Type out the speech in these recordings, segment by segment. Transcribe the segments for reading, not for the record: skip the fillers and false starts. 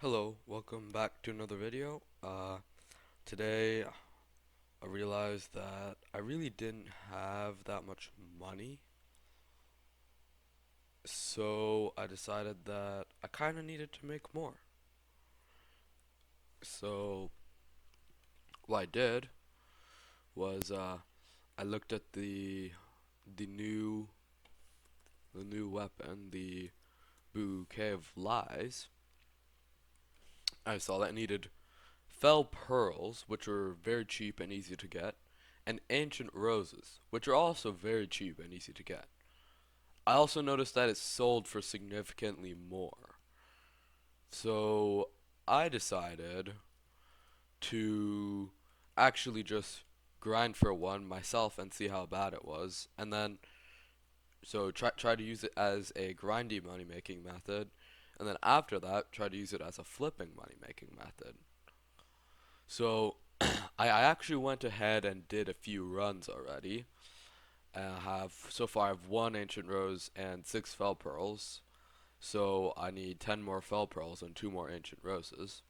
Hello, welcome back to another video. Today I realized that I really didn't have that much money, so I decided that I kind of needed to make more. So what I did was I looked at the new the new weapon, the Bouquet of Lies. I saw that it needed Fel Pearls, which are very cheap and easy to get, and Ancient Roses, which are also very cheap and easy to get. I also noticed that it sold for significantly more. So I decided to actually just grind for one myself and see how bad it was. And then so try to use it as a grindy money making method. And then after that, try to use it as a flipping money making method. So I actually went ahead and did a few runs already. Have so far I've one ancient rose and six fel pearls. So I need 10 more fel pearls and 2 more ancient roses.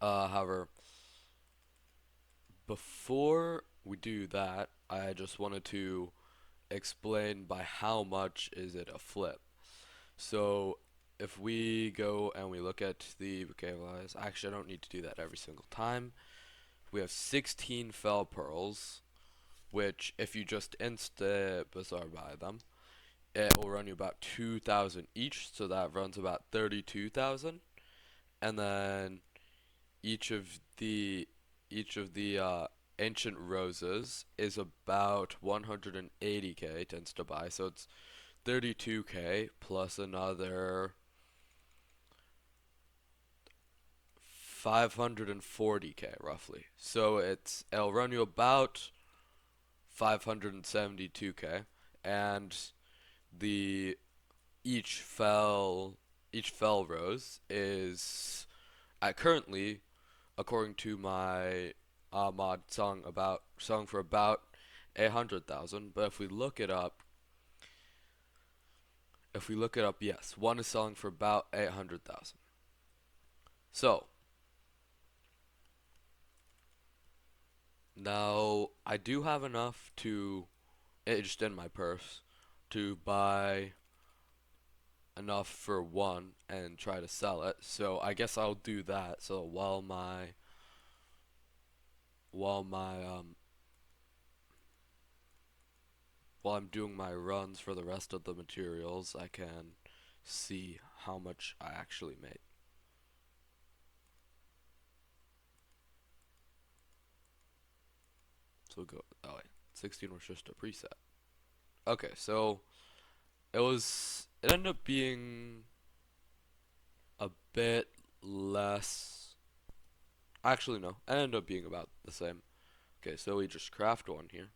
However, before we do that, I just wanted to explain by how much is it a flip. So if we go and we look at the bouquet of lies, actually I don't need to do that every single time. We have 16 fel pearls, which if you just insta bazaar buy them, it will run you about 2,000 each, so that runs about 32,000. And then each of the each of the ancient roses is about 180k to insta buy, so it's 32k plus another 540k roughly. So it'll run you about 572k, and the each fell each fell rose is currently, according to my mod, song for about 800,000. But if we look it up, yes, one is selling for about 800,000. So now I do have enough to just in my purse to buy enough for one and try to sell it. So I guess I'll do that. So while my while I'm doing my runs for the rest of the materials, I can see how much I actually made. So we'll go. Oh wait, 16 was just a preset. Okay, so it ended up being a bit less. Actually, no, it ended up being about the same. Okay, so we just craft one here,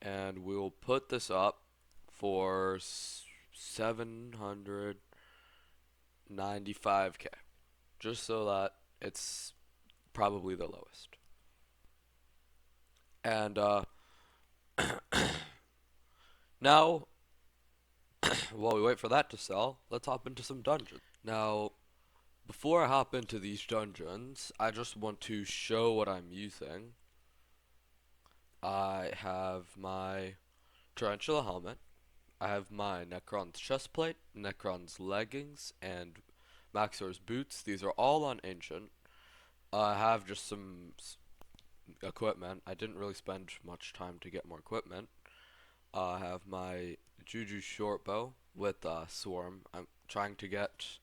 and we'll put this up for 795k, just so that it's probably the lowest. And now, while we wait for that to sell, let's hop into some dungeons. Now, before I hop into these dungeons, I just want to show what I'm using. I have my Tarantula helmet, I have my Necron's chestplate, Necron's leggings, and Maxor's boots. These are all on Ancient. I have just some equipment. I didn't really spend much time to get more equipment. I have my Juju shortbow with Swarm. I'm trying to get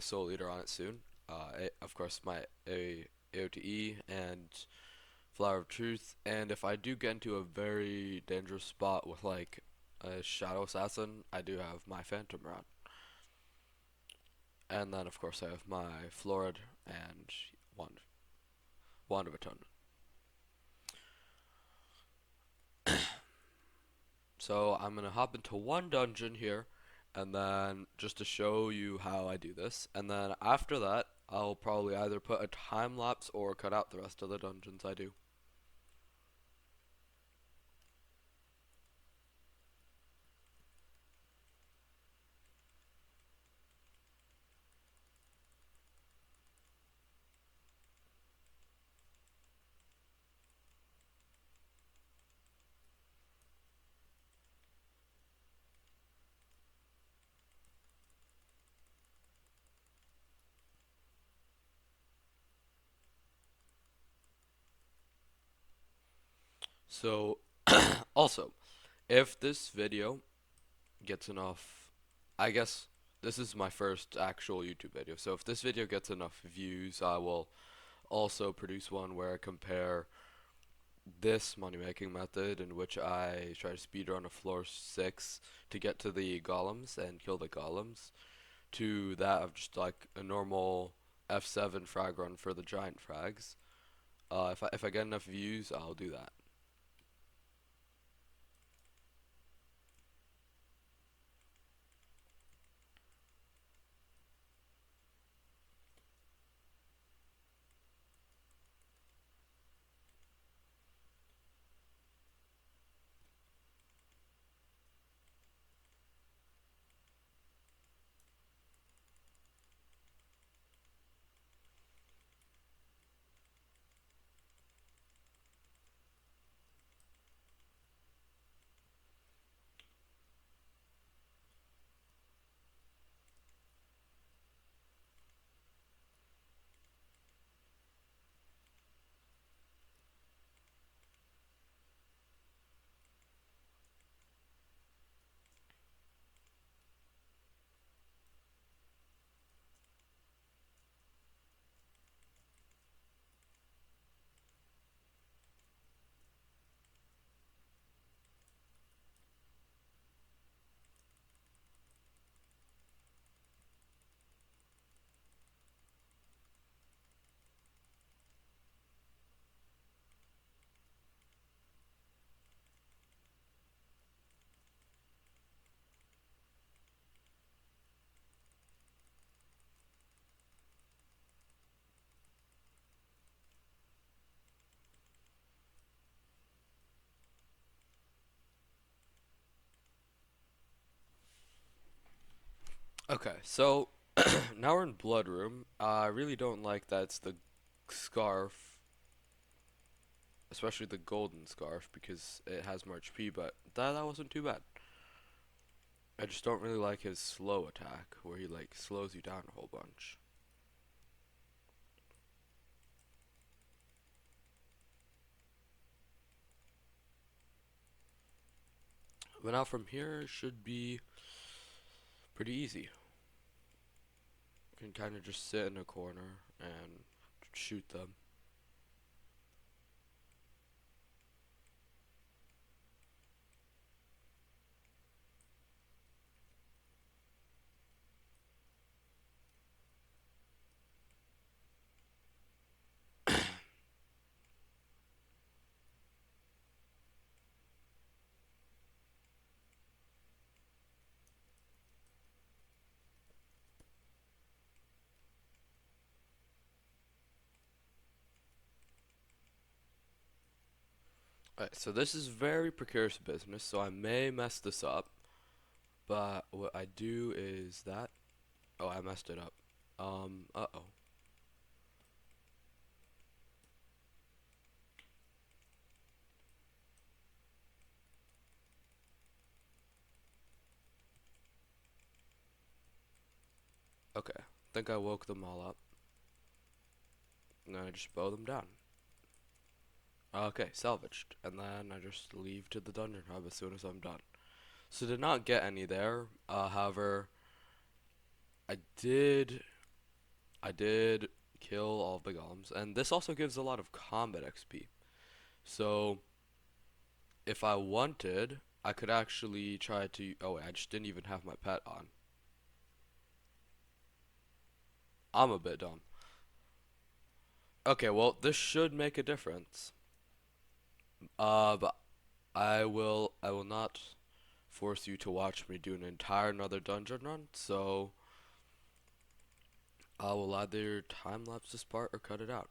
Soul Eater on it soon. Of course, my AOTE and Flower of Truth. And if I do get into a very dangerous spot with like a Shadow Assassin, I do have my Phantom Rod. And then, of course, I have my Florid and Wand, Wand of Atonement. So I'm gonna hop into one dungeon here, and then just to show you how I do this, and then after that, I'll probably either put a time lapse or cut out the rest of the dungeons I do. So, also, if this video gets enough, I guess this is my first actual YouTube video. So if this video gets enough views, I will also produce one where I compare this money making method in which I try to speedrun a floor 6 to get to the golems and kill the golems to that of just like a normal F7 frag run for the giant frags. If I get enough views, I'll do that. Okay, so now we're in Blood Room. I really don't like that it's the scarf, especially the golden scarf, because it has more HP, but that wasn't too bad. I just don't really like his slow attack, where he like slows you down a whole bunch. But now from here, it should be pretty easy. You can kind of just sit in a corner and shoot them. Alright, so this is very precarious business, so I may mess this up. But what I do is that. Oh, I messed it up. Uh-oh. Okay. Think I woke them all up. And then I just bow them down. Okay, salvaged. And then I just leave to the dungeon hub as soon as I'm done. So did not get any there. However, I did I did kill all of the golems, and this also gives a lot of combat XP. So if I wanted, I could actually try to. Oh wait, I just didn't even have my pet on. I'm a bit dumb. Okay, well this should make a difference. But I will not force you to watch me do an entire another dungeon run. So I will either time lapse this part or cut it out.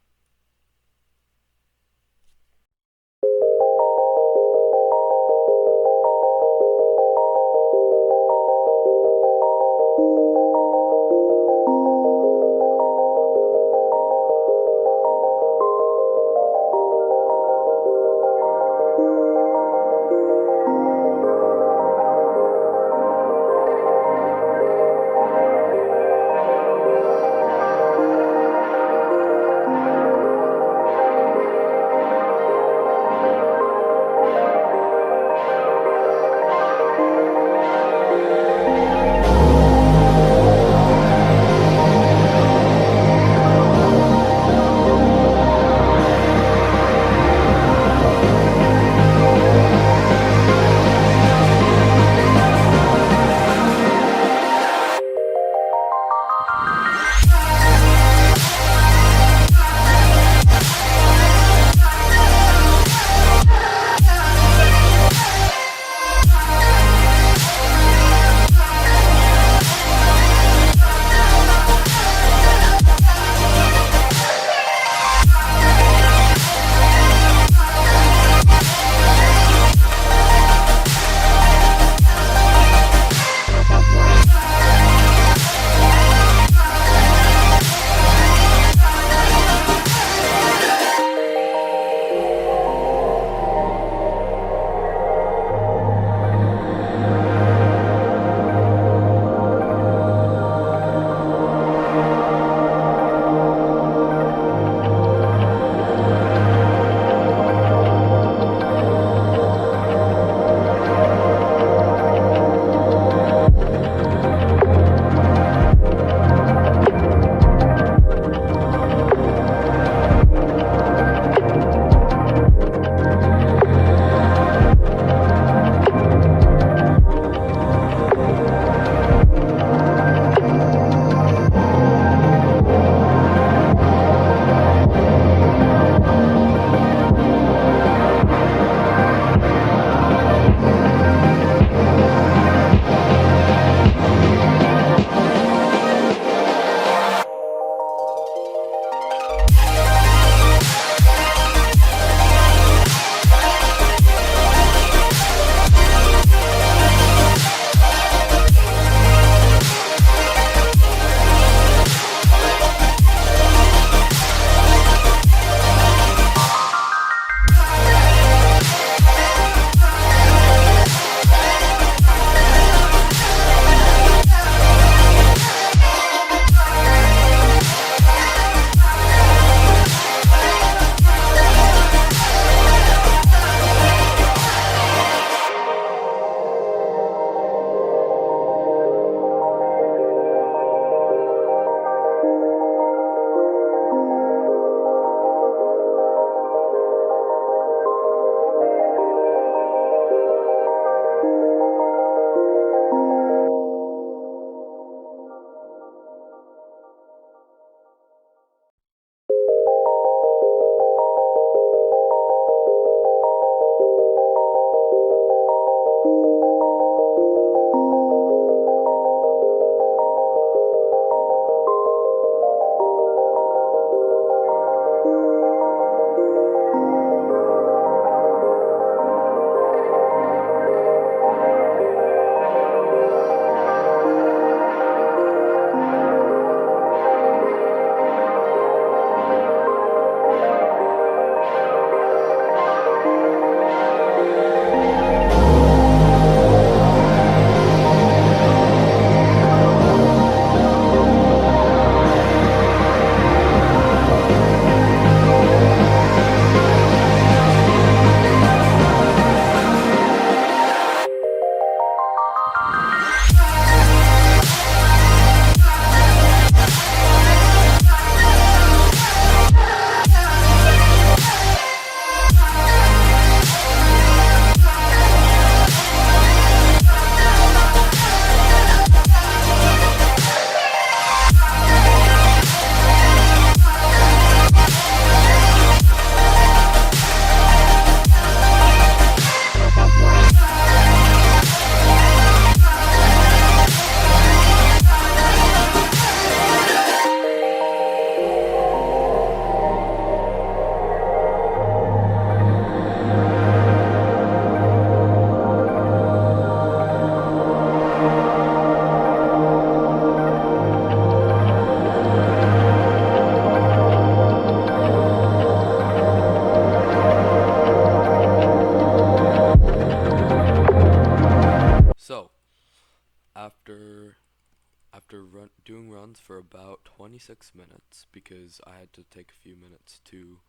after doing runs for about 26 minutes, because I had to take a few minutes to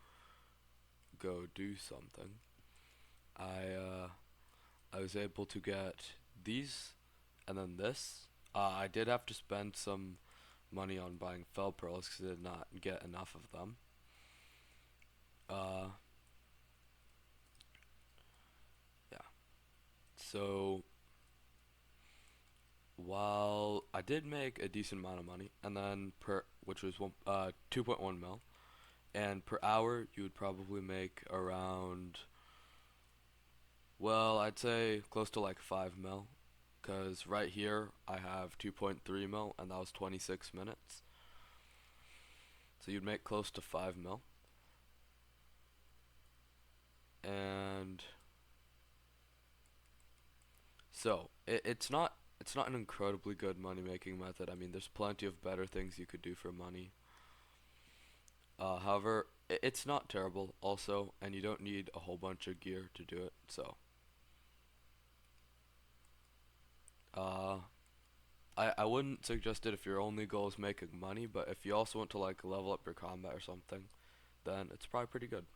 go do something, I I was able to get these and then this. I did have to spend some money on buying fel pearls because I did not get enough of them. Uh, yeah. So while I did make a decent amount of money, and then which was 2.1 mil, and per hour you would probably make around, well, I'd say close to like 5 mil, because right here I have 2.3 mil, and that was 26 minutes. So you'd make close to 5 mil, and so it's not an incredibly good money making method. I mean, there's plenty of better things you could do for money. However, it's not terrible also, and you don't need a whole bunch of gear to do it. So, uh, I wouldn't suggest it if your only goal is making money, but if you also want to like level up your combat or something, then it's probably pretty good.